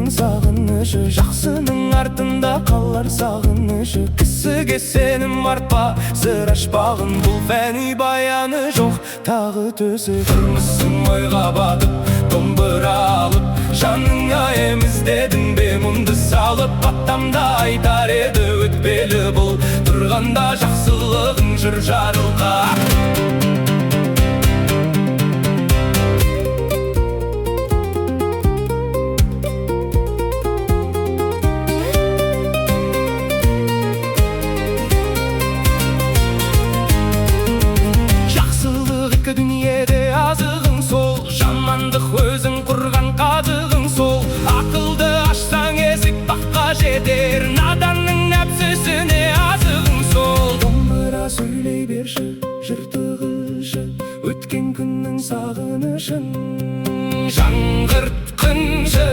сағынышы, жақсының артында қалар сағынышы. Кісіге сенім артпа, сыр ашпағын, бұл фәни баяны жоқ тағы төсі. Тұрмысың ойға батып, домбыра алып, жаныңа еміздедің бе мұңды салып. Аттамда айтар еді өтпелі бұл, тұрғанда жақсылығың жыр жарылға. Дүниеде азығың сол, жамандық өзің құрған қазығың сол. Ақылды ашсаң есік баққа жетер, наданның нәпсісіне азығың сол. Домбыра сөйлей берші, жыр тығылшы, өткен күннің сағынышын жаңғыртқыншы.